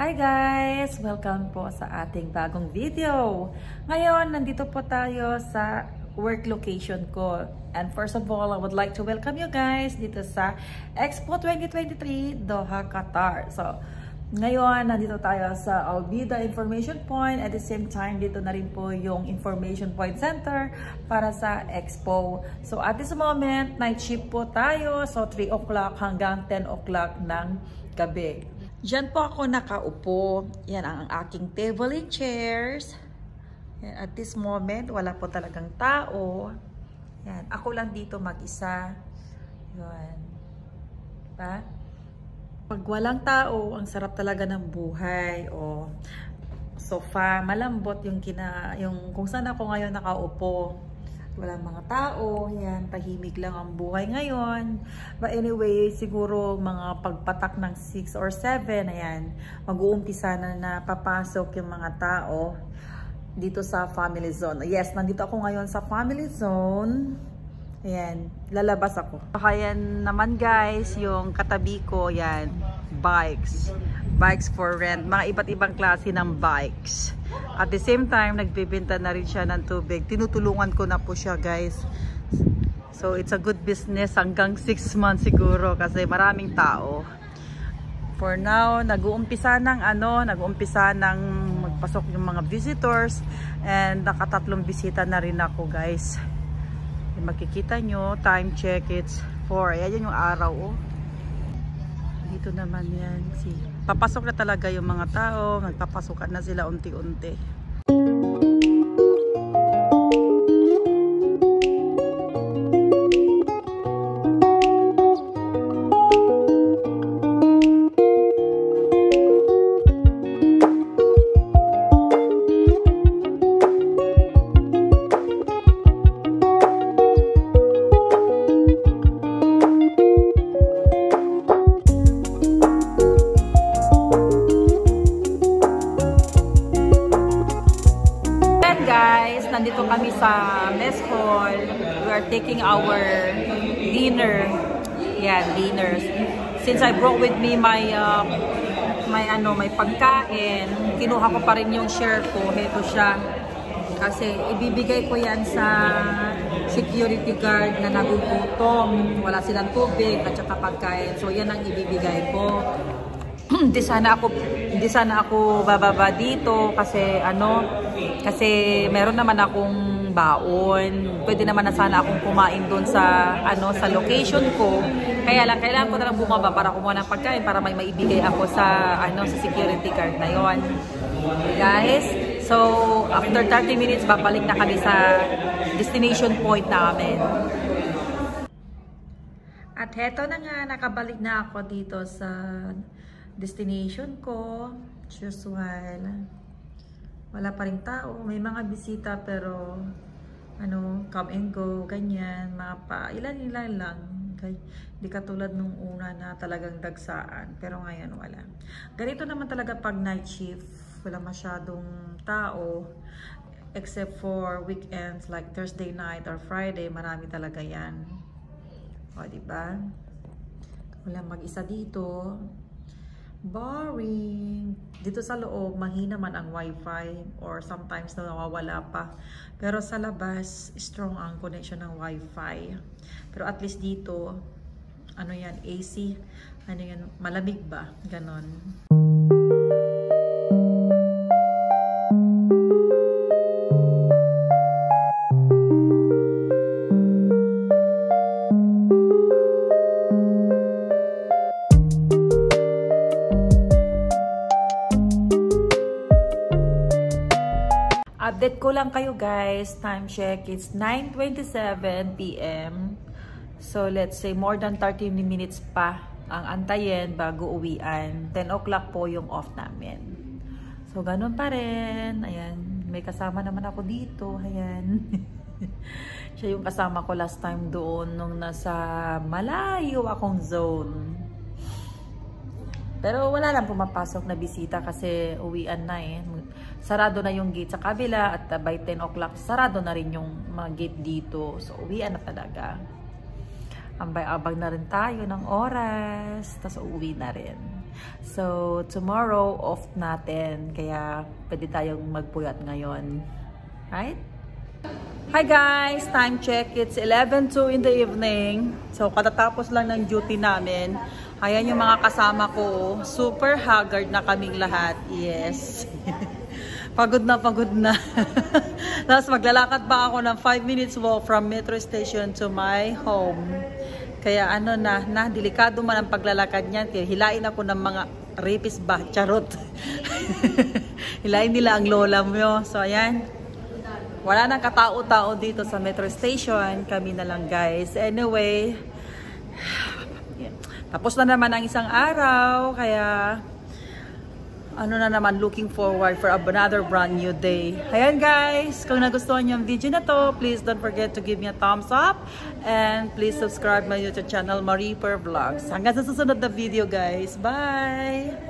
Hi guys! Welcome po sa ating bagong video. Ngayon, nandito po tayo sa work location ko. And first of all, I would like to welcome you guys dito sa Expo 2023 Doha, Qatar. So, ngayon, nandito tayo sa Albida Information Point. At the same time, dito na rin po yung Information Point Center para sa Expo. So, at this moment, night shift po tayo. So, 3 o'clock hanggang 10 o'clock ng gabi. Diyan po ako nakaupo. Yan ang aking table and chairs. Yan, at this moment, wala po talagang tao. Yan, ako lang dito mag-isa. Yan. Diba? Pag walang tao, ang sarap talaga ng buhay. O, sofa, malambot yung kung saan ako ngayon nakaupo. Walang mga tao, yan, tahimik lang ang buhay ngayon. But anyway, siguro mga pagpatak ng 6 or 7, ayan, mag-uumpisa na papasok yung mga tao dito sa family zone. Yes, nandito ako ngayon sa family zone. Ayan, lalabas ako. Ayan naman guys, yung katabi ko, yan, bikes. Bikes for rent, mga iba't ibang klase ng bikes. At the same time, nagbibenta na rin siya ng tubig. Tinutulungan ko na po siya guys. So it's a good business hanggang 6 months siguro kasi maraming tao. For now, nag-uumpisa ng magpasok yung mga visitors and nakatatlong bisita na rin ako guys. Makikita nyo, time check, it's 4. Ayan yung araw oh. Dito naman yan. Papasok na talaga yung mga tao. Nagpapasukan na sila unti-unti. Nandito kami sa mess hall. We are taking our dinner. Yeah, dinners. Since I brought with me my pagkain, kinuha ko pa rin yung share ko. Heto siya. Kasi ibibigay ko yan sa security guard na nagugutom. Wala silang tubig at saka pagkain. So yan ang ibibigay ko. Hindi sana ako bababa dito kasi meron naman akong baon. Pwede naman na sana akong kumain doon sa sa location ko. Kaya lang kailangan ko na lang bumaba para kumuha ng pagkain para may maibigay ako sa sa security guard na yon. Guys, so after 30 minutes babalik na kami sa destination point namin. At heto na nga, nakabalik na ako dito sa destination ko. Usual. Wala pa rin tao. May mga bisita pero come and go, ganyan. Mga pa, ilan lang. Okay? Hindi katulad nung una na talagang dagsaan. Pero ngayon wala. Ganito naman talaga pag night shift. Wala masyadong tao. Except for weekends like Thursday night or Friday. Marami talaga yan. O, diba? Wala mag-isa dito. Boring. Dito sa loob, mahina man ang wifi or sometimes nawawala pa. Pero sa labas, strong ang connection ng wifi. Pero at least dito, yan, AC, yan, malamig ba? Ganon. Update ko lang kayo guys, time check, it's 9:27 PM. So let's say more than 30 minutes pa ang antayin bago uwian. 10 o'clock po yung off namin. So ganun pa rin. Ayan, may kasama naman ako dito. Ayan. Siya yung kasama ko last time doon nung nasa malayo akong zone. Pero wala lang pumapasok na bisita kasi uwian na eh. Sarado na yung gate sa kabila at by 10 o'clock sarado na rin yung mga gate dito. So uwian na talaga. Ambay-abang na rin tayo ng oras. Tapos uuwi na rin. So, tomorrow off natin. Kaya, pwede tayong magpuyat ngayon. Right? Hi guys! Time check. It's 11:02 in the evening. So, katatapos lang ng duty namin. Ayan yung mga kasama ko. Super haggard na kaming lahat. Yes. Pagod na, pagod na. Tapos maglalakad pa ako ng 5 minutes walk from metro station to my home. Kaya ano na, delikado man ang paglalakad niyan. Kaya hilain ako ng mga rapist ba? Charot. Hilain nila ang lola mo. So ayan. Wala nang katao-tao dito sa metro station. Kami na lang guys. Anyway, tapos na naman ang isang araw. Kaya ano na naman, looking forward for another brand new day. Ayan guys, kung nagustuhan niyo ang video na to, please don't forget to give me a thumbs up. And please subscribe my YouTube channel, Marie Per Vlogs. Hanggang sa susunod na video guys. Bye!